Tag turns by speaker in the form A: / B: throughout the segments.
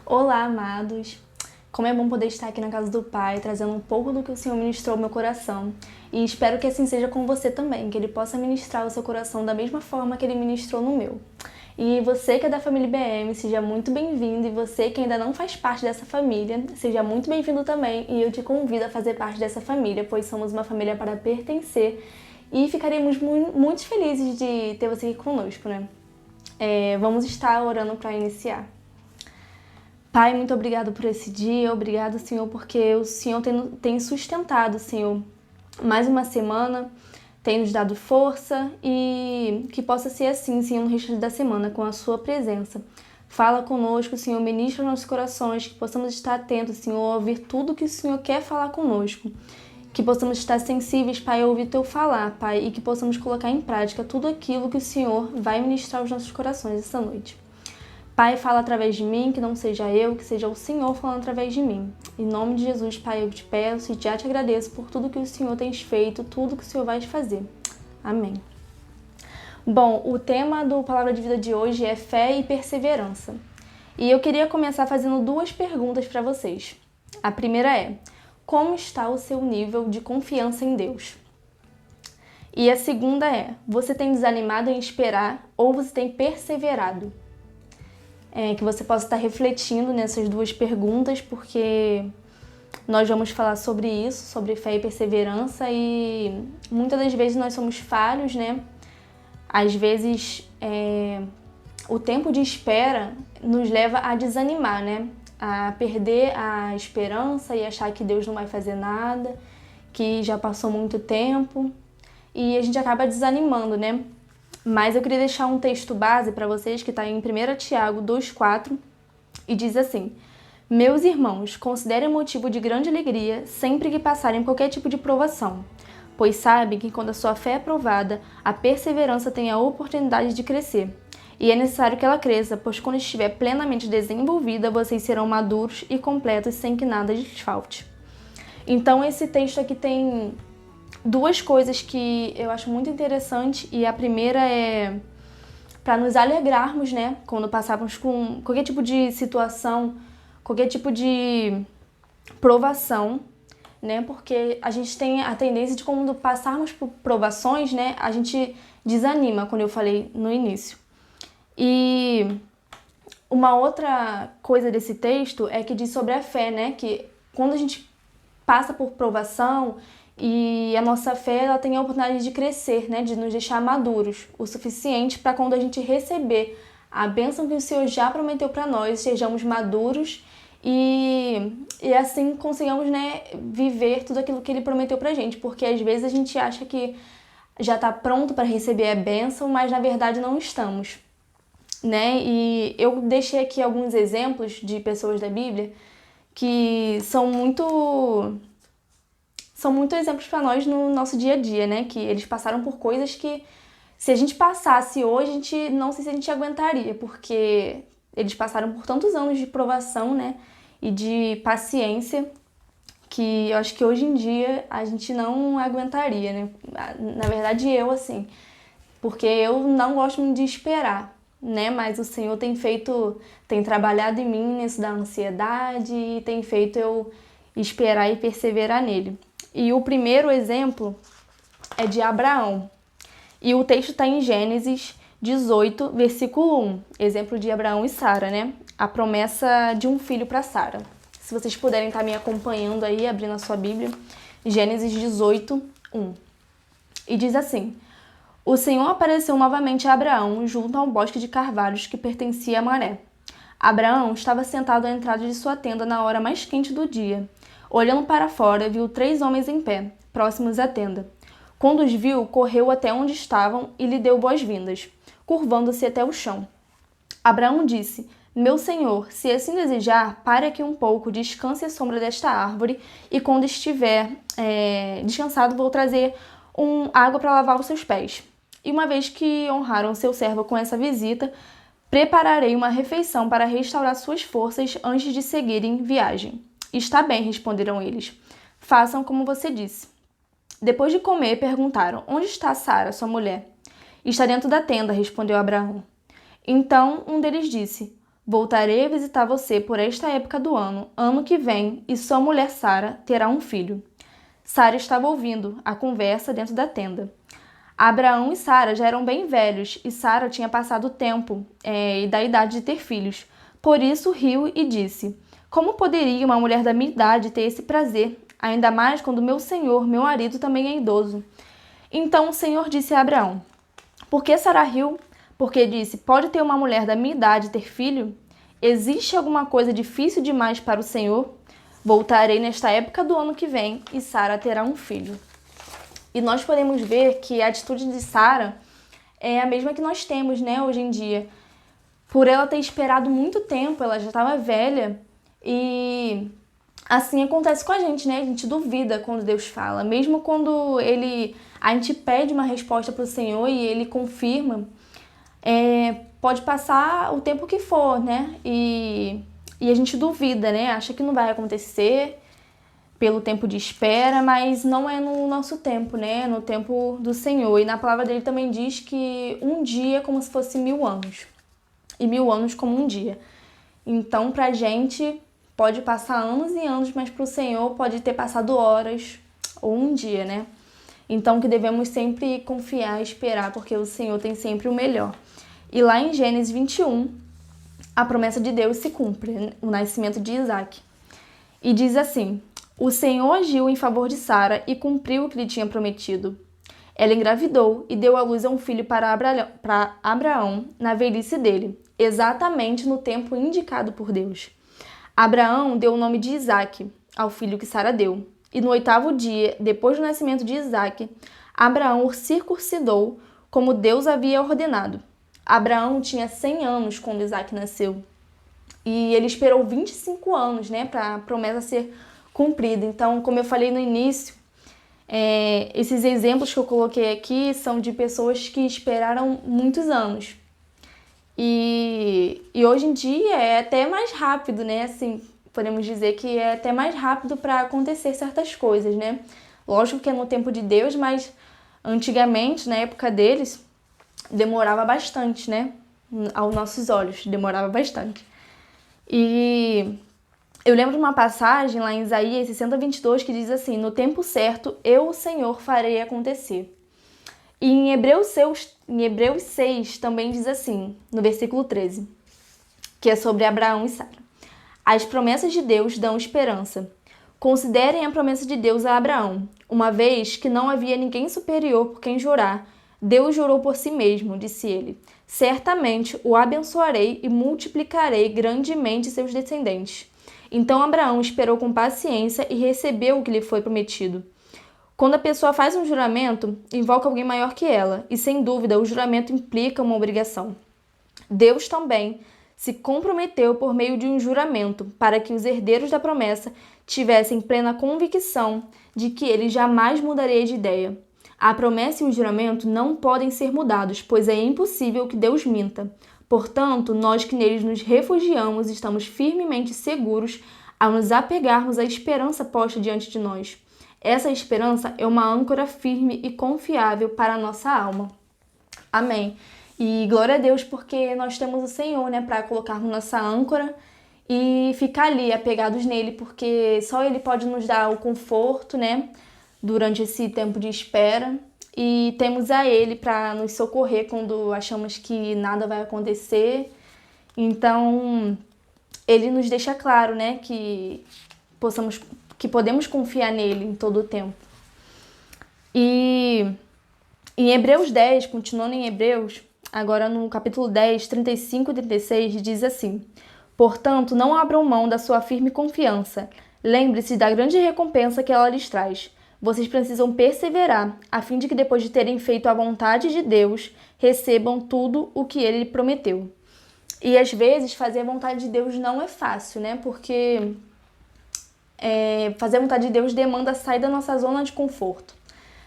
A: Olá, amados! Como é bom poder estar aqui na casa do Pai, trazendo um pouco do que o Senhor ministrou ao meu coração. E espero que assim seja com você também, que Ele possa ministrar o seu coração da mesma forma que Ele ministrou no meu. E você que é da família IBM, seja muito bem-vindo. E você que ainda não faz parte dessa família, seja muito bem-vindo também. E eu te convido a fazer parte dessa família, pois somos uma família para pertencer. E ficaremos muito felizes de ter você aqui conosco, né? Vamos estar orando para iniciar. Pai, muito obrigado por esse dia, obrigado, Senhor, porque o Senhor tem sustentado, Senhor, mais uma semana, tem nos dado força e que possa ser assim, Senhor, no resto da semana, com a Sua presença. Fala conosco, Senhor, ministra os nossos corações, que possamos estar atentos, Senhor, a ouvir tudo que o Senhor quer falar conosco. Que possamos estar sensíveis, Pai, a ouvir Teu falar, Pai, e que possamos colocar em prática tudo aquilo que o Senhor vai ministrar aos nossos corações essa noite. Pai, fala através de mim, que não seja eu, que seja o Senhor falando através de mim. Em nome de Jesus, Pai, eu te peço e já te agradeço por tudo que o Senhor tem feito, tudo que o Senhor vai fazer. Amém. Bom, o tema do Palavra de Vida de hoje é fé e perseverança. E eu queria começar fazendo duas perguntas para vocês. A primeira é: como está o seu nível de confiança em Deus? E a segunda é: você tem desanimado em esperar ou você tem perseverado? Que você possa estar refletindo nessas duas perguntas, porque nós vamos falar sobre isso, sobre fé e perseverança, e muitas das vezes nós somos falhos, né? Às vezes o tempo de espera nos leva a desanimar, né? A perder a esperança e achar que Deus não vai fazer nada, que já passou muito tempo, e a gente acaba desanimando, né? Mas eu queria deixar um texto base para vocês que está em 1 Tiago 2,4 e diz assim: meus irmãos, considerem motivo de grande alegria sempre que passarem qualquer tipo de provação, pois sabem que quando a sua fé é provada, a perseverança tem a oportunidade de crescer. E é necessário que ela cresça, pois quando estiver plenamente desenvolvida, vocês serão maduros e completos sem que nada lhes falte. Então esse texto aqui tem duas coisas que eu acho muito interessante, e a primeira é para nos alegrarmos, né, quando passarmos com qualquer tipo de situação, qualquer tipo de provação, né, porque a gente tem a tendência de, quando passarmos por provações, né, a gente desanima, como eu falei no início. E uma outra coisa desse texto é que diz sobre a fé, né, que quando a gente passa por provação, e a nossa fé, ela tem a oportunidade de crescer, né? De nos deixar maduros o suficiente para, quando a gente receber a bênção que o Senhor já prometeu para nós, sejamos maduros e assim consigamos, né, viver tudo aquilo que Ele prometeu para a gente. Porque às vezes a gente acha que já está pronto para receber a bênção, mas na verdade não estamos, né? E eu deixei aqui alguns exemplos de pessoas da Bíblia que são muito exemplos para nós no nosso dia a dia, né? Que eles passaram por coisas que, se a gente passasse hoje, a gente não sei se a gente aguentaria, porque eles passaram por tantos anos de provação, né? E de paciência, que eu acho que hoje em dia a gente não aguentaria, né? Na verdade, eu, assim, porque eu não gosto muito de esperar, né? Mas o Senhor tem trabalhado em mim nisso da ansiedade e tem feito eu esperar e perseverar nele. E o primeiro exemplo é de Abraão. E o texto está em Gênesis 18, versículo 1. Exemplo de Abraão e Sara, né? A promessa de um filho para Sara. Se vocês puderem estar me acompanhando aí, abrindo a sua Bíblia. Gênesis 18, 1. E diz assim: o Senhor apareceu novamente a Abraão junto ao bosque de carvalhos que pertencia a Manré. Abraão estava sentado à entrada de sua tenda na hora mais quente do dia. Olhando para fora, viu 3 homens em pé, próximos à tenda. Quando os viu, correu até onde estavam e lhe deu boas-vindas, curvando-se até o chão. Abraão disse: meu senhor, se assim desejar, pare aqui um pouco, descanse à sombra desta árvore, e quando estiver descansado, vou trazer água para lavar os seus pés. E uma vez que honraram seu servo com essa visita, prepararei uma refeição para restaurar suas forças antes de seguirem viagem. Está bem, responderam eles. Façam como você disse. Depois de comer, perguntaram: onde está Sara, sua mulher? Está dentro da tenda, respondeu Abraão. Então um deles disse: Voltarei a visitar você por esta época do ano que vem, e sua mulher Sara terá um filho. Sara estava ouvindo a conversa dentro da tenda. Abraão e Sara já eram bem velhos e Sara tinha passado o tempo e da idade de ter filhos. Por isso riu e disse: Como poderia uma mulher da minha idade ter esse prazer, ainda mais quando meu senhor, meu marido, também é idoso? Então o Senhor disse a Abraão: Por que Sara riu? Porque disse: Pode ter uma mulher da minha idade ter filho? Existe alguma coisa difícil demais para o Senhor? Voltarei nesta época do ano que vem e Sara terá um filho. E nós podemos ver que a atitude de Sara é a mesma que nós temos, né, hoje em dia. Por ela ter esperado muito tempo, ela já estava velha e assim acontece com a gente, né? A gente duvida quando Deus fala. Mesmo quando a gente pede uma resposta para o Senhor e Ele confirma, pode passar o tempo que for, né? E a gente duvida, né? Acha que não vai acontecer pelo tempo de espera, mas não é no nosso tempo, né? É no tempo do Senhor. E na palavra dele também diz que um dia é como se fosse 1000 anos. E 1000 anos como um dia. Então, pra gente, pode passar anos e anos, mas pro Senhor pode ter passado horas ou um dia, né? Então, que devemos sempre confiar e esperar, porque o Senhor tem sempre o melhor. E lá em Gênesis 21, a promessa de Deus se cumpre, o nascimento de Isaac. E diz assim: O Senhor agiu em favor de Sara e cumpriu o que lhe tinha prometido. Ela engravidou e deu à luz a um filho para Abraão na velhice dele, exatamente no tempo indicado por Deus. Abraão deu o nome de Isaque ao filho que Sara deu. E no 8º dia, depois do nascimento de Isaque, Abraão o circuncidou como Deus havia ordenado. Abraão tinha 100 anos quando Isaque nasceu. E ele esperou 25 anos, né, para a promessa ser cumprida. Então, como eu falei no início, esses exemplos que eu coloquei aqui são de pessoas que esperaram muitos anos. E hoje em dia é até mais rápido, né? Assim, podemos dizer que é até mais rápido para acontecer certas coisas, né? Lógico que é no tempo de Deus, mas antigamente, na época deles, demorava bastante, né? Aos nossos olhos, demorava bastante. E eu lembro de uma passagem lá em Isaías 60:22 que diz assim: No tempo certo, eu, o Senhor, farei acontecer. E em Hebreus 6 também diz assim, no versículo 13, que é sobre Abraão e Sara. As promessas de Deus dão esperança. Considerem a promessa de Deus a Abraão. Uma vez que não havia ninguém superior por quem jurar, Deus jurou por si mesmo, disse ele. Certamente o abençoarei e multiplicarei grandemente seus descendentes. Então Abraão esperou com paciência e recebeu o que lhe foi prometido. Quando a pessoa faz um juramento, invoca alguém maior que ela, e sem dúvida o juramento implica uma obrigação. Deus também se comprometeu por meio de um juramento para que os herdeiros da promessa tivessem plena convicção de que ele jamais mudaria de ideia. A promessa e o juramento não podem ser mudados, pois é impossível que Deus minta. Portanto, nós que neles nos refugiamos estamos firmemente seguros ao nos apegarmos à esperança posta diante de nós. Essa esperança é uma âncora firme e confiável para a nossa alma. Amém. E glória a Deus porque nós temos o Senhor, né, para colocarmos nossa âncora e ficar ali apegados nele, porque só Ele pode nos dar o conforto, né, durante esse tempo de espera. E temos a Ele para nos socorrer quando achamos que nada vai acontecer. Então, Ele nos deixa claro, né, que podemos confiar nele em todo o tempo. E em Hebreus 10, continuando em Hebreus, agora no capítulo 10, 35 e 36, diz assim: Portanto, não abram mão da sua firme confiança. Lembre-se da grande recompensa que ela lhes traz. Vocês precisam perseverar, a fim de que depois de terem feito a vontade de Deus, recebam tudo o que Ele prometeu. E às vezes fazer a vontade de Deus não é fácil, né? Porque fazer a vontade de Deus demanda sair da nossa zona de conforto,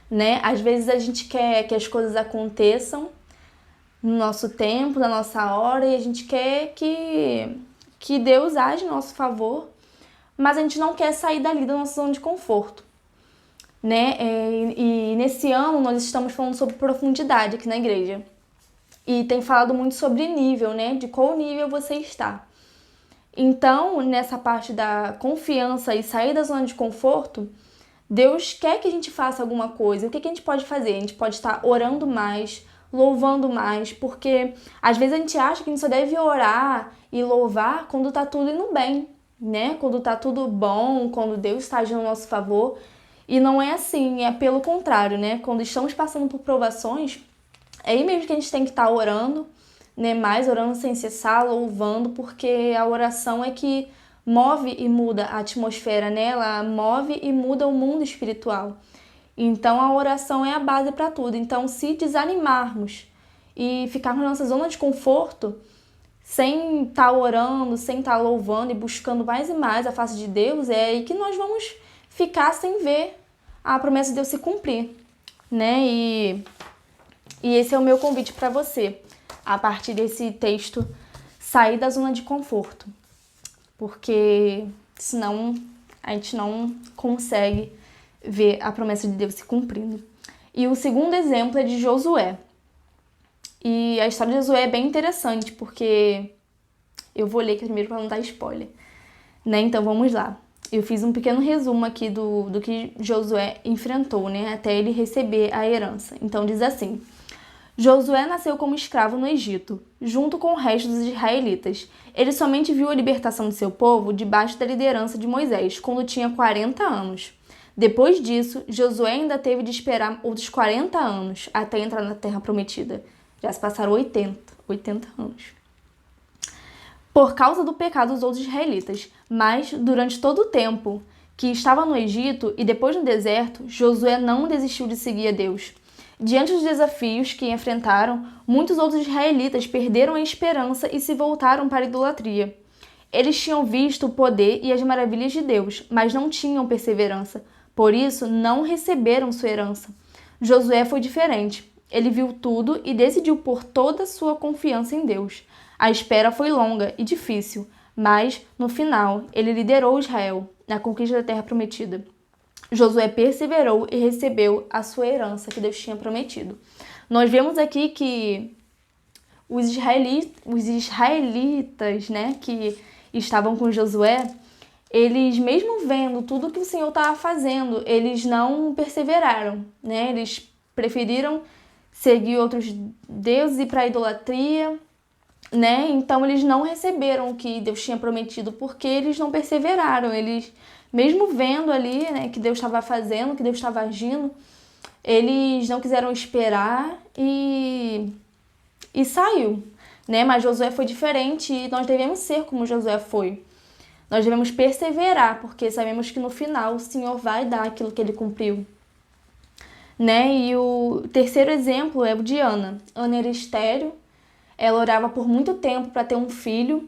A: né? Às vezes a gente quer que as coisas aconteçam no nosso tempo, na nossa hora, e a gente quer que Deus age em nosso favor, mas a gente não quer sair dali da nossa zona de conforto, né? E nesse ano nós estamos falando sobre profundidade aqui na igreja. E tem falado muito sobre nível, né? De qual nível você está. Então, nessa parte da confiança e sair da zona de conforto, Deus quer que a gente faça alguma coisa. O que a gente pode fazer? A gente pode estar orando mais, louvando mais, porque às vezes a gente acha que a gente só deve orar e louvar quando tá tudo indo bem, né? Quando tá tudo bom, quando Deus está agindo a nosso favor. E não é assim, é pelo contrário, né? Quando estamos passando por provações, é aí mesmo que a gente tem que estar orando, né? Mais orando sem cessar, louvando, porque a oração é que move e muda a atmosfera, né? Ela move e muda o mundo espiritual. Então a oração é a base para tudo. Então, se desanimarmos e ficarmos na nossa zona de conforto, sem estar orando, sem estar louvando e buscando mais e mais a face de Deus, é aí que nós vamos ficar sem ver a promessa de Deus se cumprir, né? E esse é o meu convite para você, a partir desse texto, sair da zona de conforto, porque senão a gente não consegue ver a promessa de Deus se cumprindo. E o segundo exemplo é de Josué. E a história de Josué é bem interessante, porque eu vou ler aqui primeiro para não dar spoiler, né? Então vamos lá. Eu fiz um pequeno resumo aqui do que Josué enfrentou, né? Até ele receber a herança. Então diz assim: Josué nasceu como escravo no Egito, junto com o resto dos israelitas. Ele somente viu a libertação de seu povo debaixo da liderança de Moisés, quando tinha 40 anos. Depois disso, Josué ainda teve de esperar outros 40 anos até entrar na Terra Prometida. Já se passaram 80 anos. Por causa do pecado dos outros israelitas. Mas, durante todo o tempo que estava no Egito e depois no deserto, Josué não desistiu de seguir a Deus. Diante dos desafios que enfrentaram, muitos outros israelitas perderam a esperança e se voltaram para a idolatria. Eles tinham visto o poder e as maravilhas de Deus, mas não tinham perseverança. Por isso, não receberam sua herança. Josué foi diferente. Ele viu tudo e decidiu pôr toda a sua confiança em Deus. A espera foi longa e difícil, mas, no final, ele liderou Israel na conquista da Terra Prometida. Josué perseverou e recebeu a sua herança que Deus tinha prometido. Nós vemos aqui que os israelitas, né, que estavam com Josué, eles, mesmo vendo tudo que o Senhor estava fazendo, eles não perseveraram, né? Eles preferiram seguir outros deuses e ir para a idolatria, né? Então eles não receberam o que Deus tinha prometido porque eles não perseveraram. Eles, mesmo vendo ali, né, que Deus estava fazendo, que Deus estava agindo, eles não quiseram esperar e saiu, né? Mas Josué foi diferente e nós devemos ser como Josué foi. Nós devemos perseverar, porque sabemos que no final o Senhor vai dar aquilo que ele cumpriu, né? E o terceiro exemplo é o de Ana. Ana era estéril, ela orava por muito tempo para ter um filho,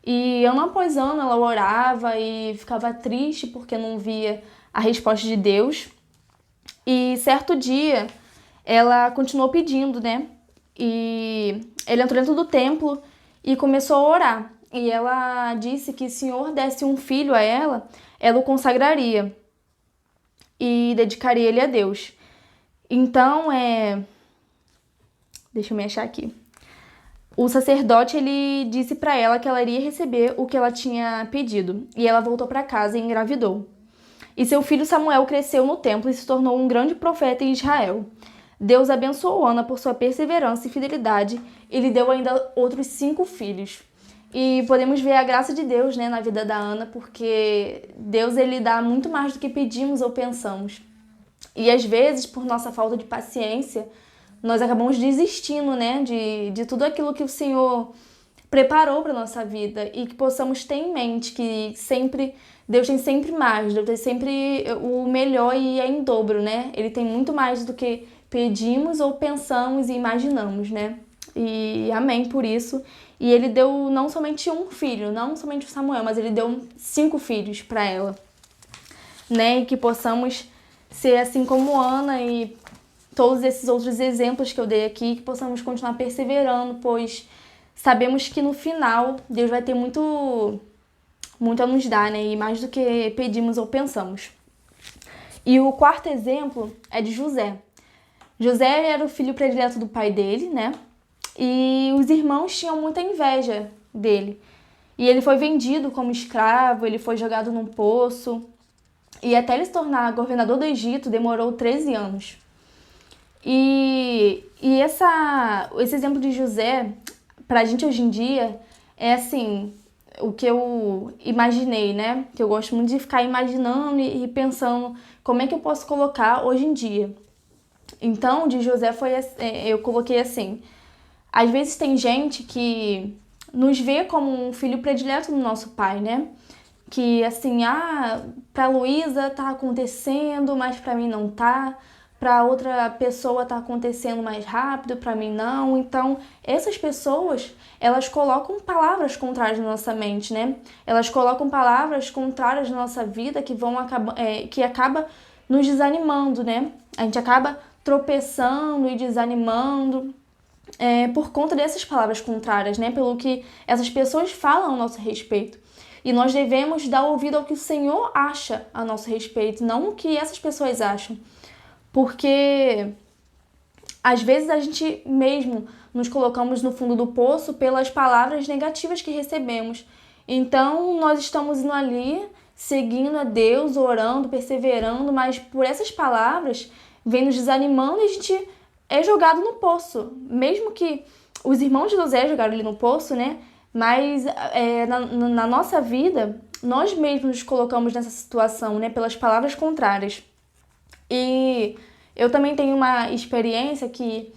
A: e ano após ano ela orava e ficava triste porque não via a resposta de Deus. E certo dia ela continuou pedindo, né? E ele entrou dentro do templo e começou a orar. E ela disse que se o Senhor desse um filho a ela, ela o consagraria e dedicaria ele a Deus. Então, deixa eu me achar aqui. O sacerdote, ele disse para ela que ela iria receber o que ela tinha pedido. E ela voltou para casa e engravidou. E seu filho Samuel cresceu no templo e se tornou um grande profeta em Israel. Deus abençoou Ana por sua perseverança e fidelidade e lhe deu ainda outros 5 filhos. E podemos ver a graça de Deus, né, na vida da Ana, porque Deus, ele dá muito mais do que pedimos ou pensamos. E às vezes, por nossa falta de paciência, nós acabamos desistindo, né, de tudo aquilo que o Senhor preparou para a nossa vida, e que possamos ter em mente que sempre Deus tem sempre mais, Deus tem sempre o melhor e é em dobro, né? Ele tem muito mais do que pedimos ou pensamos e imaginamos, né? E amém por isso. E ele deu não somente um filho, não somente o Samuel, mas ele deu 5 filhos para ela, né? E que possamos ser assim como Ana e todos esses outros exemplos que eu dei aqui, que possamos continuar perseverando, pois sabemos que no final Deus vai ter muito a nos dar, né? E mais do que pedimos ou pensamos. E o quarto exemplo é de José. José era o filho predileto do pai dele, né? e os irmãos tinham muita inveja dele. E ele foi vendido como escravo, ele foi jogado num poço, e até ele se tornar governador do Egito demorou 13 anos. E esse exemplo de José, pra gente hoje em dia, é assim, o que eu imaginei, né? Que eu gosto muito de ficar imaginando e pensando como é que eu posso colocar hoje em dia. Então, de José eu coloquei assim, às vezes tem gente que nos vê como um filho predileto do nosso pai, né? Que assim, pra Luísa tá acontecendo, mas pra mim não tá. Pra outra pessoa tá acontecendo mais rápido, pra mim não. Então, essas pessoas, elas colocam palavras contrárias na nossa mente, né? Elas colocam palavras contrárias na nossa vida que acaba nos desanimando, né? A gente acaba tropeçando e desanimando por conta dessas palavras contrárias, né? Pelo que essas pessoas falam ao nosso respeito. E nós devemos dar ouvido ao que o Senhor acha a nosso respeito, não o que essas pessoas acham. Porque às vezes a gente mesmo nos colocamos no fundo do poço pelas palavras negativas que recebemos. Então nós estamos indo ali, seguindo a Deus, orando, perseverando, mas por essas palavras vem nos desanimando e a gente é jogado no poço. Mesmo que os irmãos de José jogaram ele no poço, né? Mas na nossa vida, nós mesmos nos colocamos nessa situação, né? Pelas palavras contrárias. E eu também tenho uma experiência que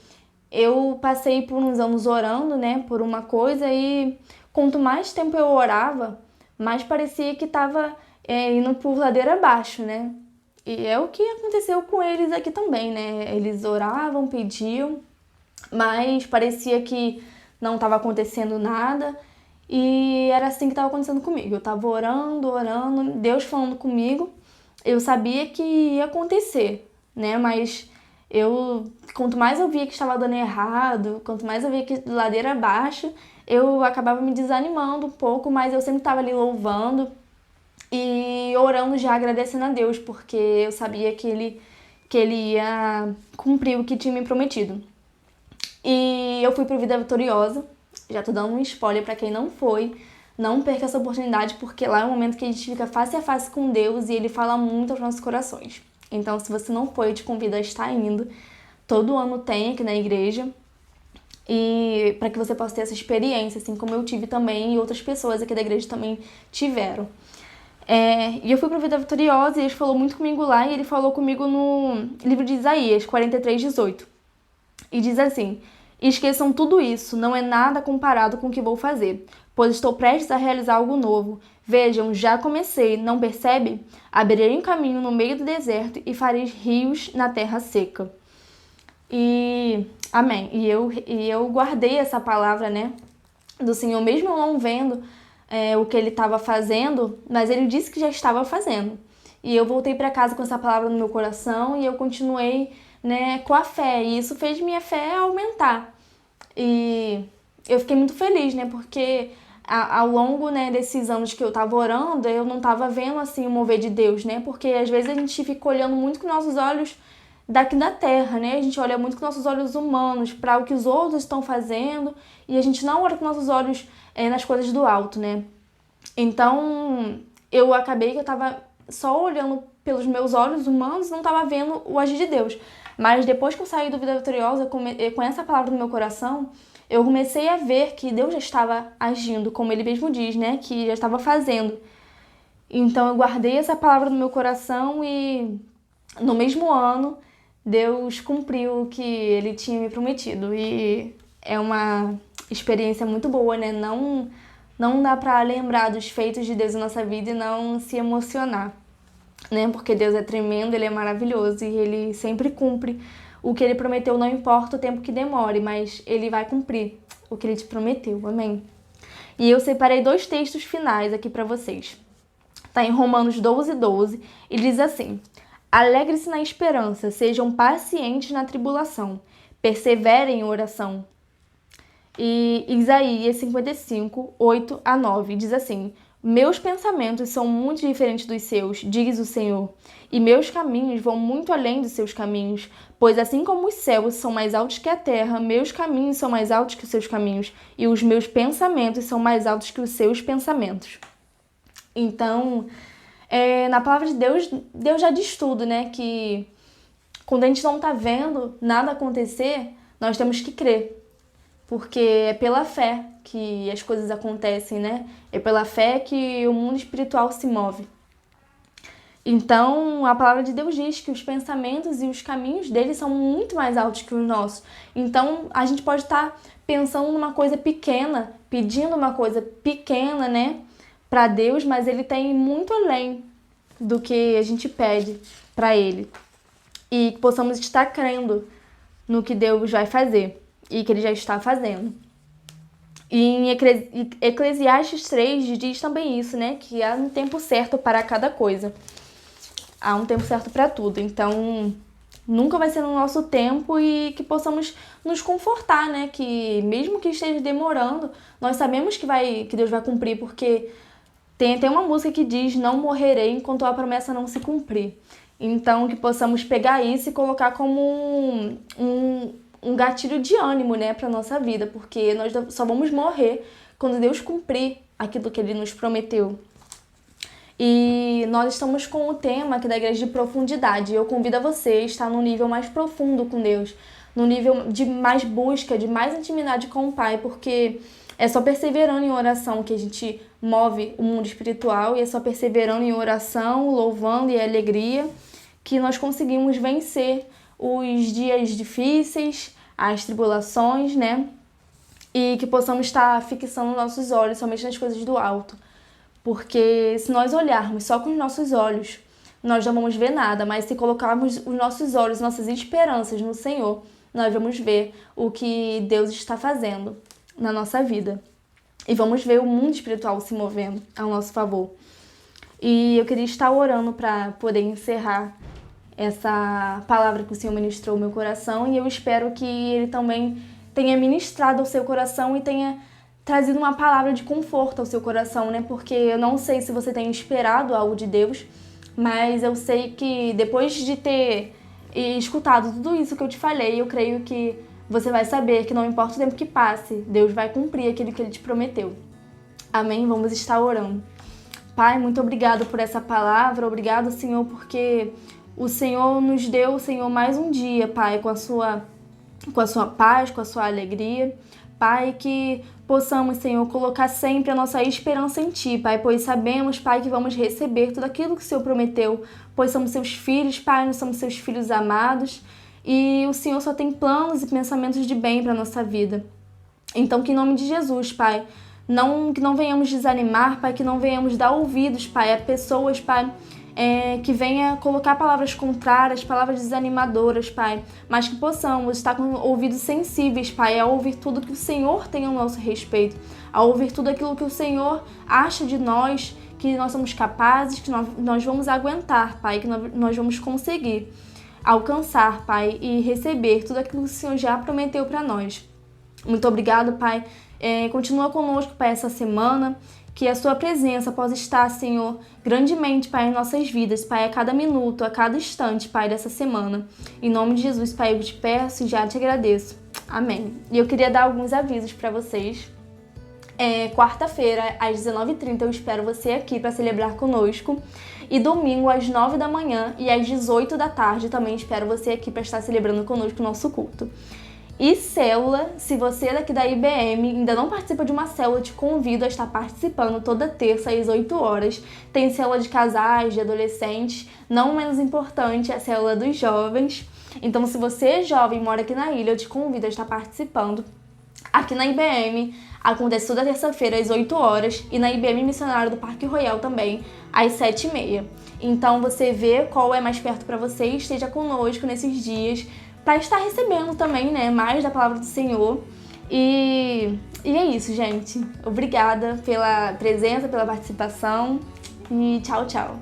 A: eu passei por uns anos orando, né? Por uma coisa e quanto mais tempo eu orava, mais parecia que estava indo por ladeira abaixo, né? E é o que aconteceu com eles aqui também, né? Eles oravam, pediam, mas parecia que não estava acontecendo nada. E era assim que estava acontecendo comigo. Eu estava orando, Deus falando comigo. Eu sabia que ia acontecer, né? Mas quanto mais eu via que estava dando errado, quanto mais eu via que ladeira abaixo, eu acabava me desanimando um pouco, mas eu sempre estava ali louvando e orando já, agradecendo a Deus, porque eu sabia que ele ia cumprir o que tinha me prometido. E eu fui pro Vida Vitoriosa, já tô dando um spoiler para quem não foi, não perca essa oportunidade, porque lá é o momento que a gente fica face a face com Deus e Ele fala muito aos nossos corações. Então, se você não foi, eu te convido a estar indo. Todo ano tem aqui na igreja. E para que você possa ter essa experiência, assim como eu tive também e outras pessoas aqui da igreja também tiveram. E eu fui para a Vida Vitoriosa e ele falou muito comigo lá, e ele falou comigo no livro de Isaías 43:18. E diz assim: esqueçam tudo isso, não é nada comparado com o que vou fazer, pois estou prestes a realizar algo novo. Vejam, já comecei, não percebe? Abrirei um caminho no meio do deserto e farei rios na terra seca. E amém. E eu guardei essa palavra, né, do Senhor, mesmo eu não vendo o que ele estava fazendo, mas ele disse que já estava fazendo. E eu voltei para casa com essa palavra no meu coração e eu continuei, né, com a fé. E isso fez minha fé aumentar. E eu fiquei muito feliz, né, porque ao longo, né, desses anos que eu estava orando, eu não estava vendo assim o mover de Deus, né, porque às vezes a gente fica olhando muito com nossos olhos daqui da terra, né? A gente olha muito com nossos olhos humanos para o que os outros estão fazendo e a gente não olha com nossos olhos nas coisas do alto, né? Então, eu acabei que eu tava só olhando pelos meus olhos humanos e não tava vendo o agir de Deus. Mas depois que eu saí do Vida Vitoriosa, com essa palavra no meu coração, eu comecei a ver que Deus já estava agindo, como Ele mesmo diz, né? Que já estava fazendo. Então, eu guardei essa palavra no meu coração e no mesmo ano Deus cumpriu o que Ele tinha me prometido. E é uma experiência muito boa, né? Não dá pra lembrar dos feitos de Deus na nossa vida e não se emocionar, né? Porque Deus é tremendo, Ele é maravilhoso e Ele sempre cumpre o que Ele prometeu, não importa o tempo que demore, mas Ele vai cumprir o que Ele te prometeu, amém? E eu separei 2 textos finais aqui pra vocês. Tá em Romanos 12:12 e diz assim: alegre-se na esperança, sejam pacientes na tribulação, perseverem em oração. E Isaías 55:8-9 diz assim: Meus pensamentos são muito diferentes dos seus, diz o Senhor, e meus caminhos vão muito além dos seus caminhos, pois assim como os céus são mais altos que a terra, meus caminhos são mais altos que os seus caminhos, e os meus pensamentos são mais altos que os seus pensamentos. Então, na palavra de Deus, Deus já diz tudo, né? Que quando a gente não tá vendo nada acontecer, nós temos que crer. Porque é pela fé que as coisas acontecem, né? É pela fé que o mundo espiritual se move. Então, a palavra de Deus diz que os pensamentos e os caminhos dele são muito mais altos que os nossos. Então, a gente pode estar pensando numa coisa pequena, pedindo uma coisa pequena, né, para Deus, mas ele tem muito além do que a gente pede para ele. E que possamos estar crendo no que Deus vai fazer e que ele já está fazendo. E em Eclesiastes 3 diz também isso, né, que há um tempo certo para cada coisa. Há um tempo certo para tudo. Então, nunca vai ser no nosso tempo e que possamos nos confortar, né? Que mesmo que esteja demorando, nós sabemos que Deus vai cumprir, porque tem até uma música que diz: não morrerei enquanto a promessa não se cumprir. Então, que possamos pegar isso e colocar como um gatilho de ânimo, né, para nossa vida, porque nós só vamos morrer quando Deus cumprir aquilo que Ele nos prometeu. E nós estamos com o tema aqui da Igreja de Profundidade. Eu convido a você a estar num nível mais profundo com Deus, num nível de mais busca, de mais intimidade com o Pai, porque é só perseverando em oração que a gente move o mundo espiritual, e é só perseverando em oração, louvando e alegria que nós conseguimos vencer os dias difíceis, as tribulações, né? E que possamos estar fixando nossos olhos somente nas coisas do alto. Porque se nós olharmos só com os nossos olhos, nós não vamos ver nada, mas se colocarmos os nossos olhos, nossas esperanças no Senhor, nós vamos ver o que Deus está fazendo na nossa vida. E vamos ver o mundo espiritual se movendo ao nosso favor. E eu queria estar orando para poder encerrar essa palavra que o Senhor ministrou no meu coração, e eu espero que Ele também tenha ministrado ao seu coração e tenha trazido uma palavra de conforto ao seu coração, né? Porque eu não sei se você tem esperado algo de Deus, mas eu sei que depois de ter escutado tudo isso que eu te falei, eu creio que você vai saber que não importa o tempo que passe, Deus vai cumprir aquilo que Ele te prometeu. Amém? Vamos estar orando. Pai, muito obrigado por essa palavra, obrigado, Senhor, porque o Senhor nos deu, Senhor, mais um dia, Pai, com a sua paz, com a sua alegria. Pai, que possamos, Senhor, colocar sempre a nossa esperança em Ti, Pai, pois sabemos, Pai, que vamos receber tudo aquilo que o Senhor prometeu, pois somos Seus filhos, Pai, nós somos Seus filhos amados, e o Senhor só tem planos e pensamentos de bem para a nossa vida. Então, que em nome de Jesus, Pai, que não venhamos desanimar, Pai, que não venhamos dar ouvidos, Pai, a pessoas, Pai, que venha colocar palavras contrárias, palavras desanimadoras, Pai, mas que possamos estar com ouvidos sensíveis, Pai, a ouvir tudo que o Senhor tem ao nosso respeito, a ouvir tudo aquilo que o Senhor acha de nós, que nós somos capazes, que nós vamos aguentar, Pai, que nós vamos conseguir alcançar, Pai, e receber tudo aquilo que o Senhor já prometeu para nós. Muito obrigado, Pai. Continua conosco, Pai, essa semana. Que a Sua presença possa estar, Senhor, grandemente, Pai, em nossas vidas, Pai, a cada minuto, a cada instante, Pai, dessa semana. Em nome de Jesus, Pai, eu te peço e já te agradeço. Amém. E eu queria dar alguns avisos para vocês. Quarta-feira, às 19h30, eu espero você aqui para celebrar conosco. E domingo, às 9 da manhã e às 18 da tarde, também espero você aqui para estar celebrando conosco o nosso culto. E célula, se você é daqui da IBM ainda não participa de uma célula, te convido a estar participando toda terça às 8 horas. Tem célula de casais, de adolescentes, não menos importante, a célula dos jovens. Então, se você é jovem e mora aqui na ilha, eu te convido a estar participando. Aqui na IBM, acontece toda terça-feira às 8 horas e na IBM Missionário do Parque Royal também, às 7h30. Então, você vê qual é mais perto para você e esteja conosco nesses dias, para estar recebendo também, né, mais da palavra do Senhor. E é isso, gente. Obrigada pela presença, pela participação e tchau, tchau.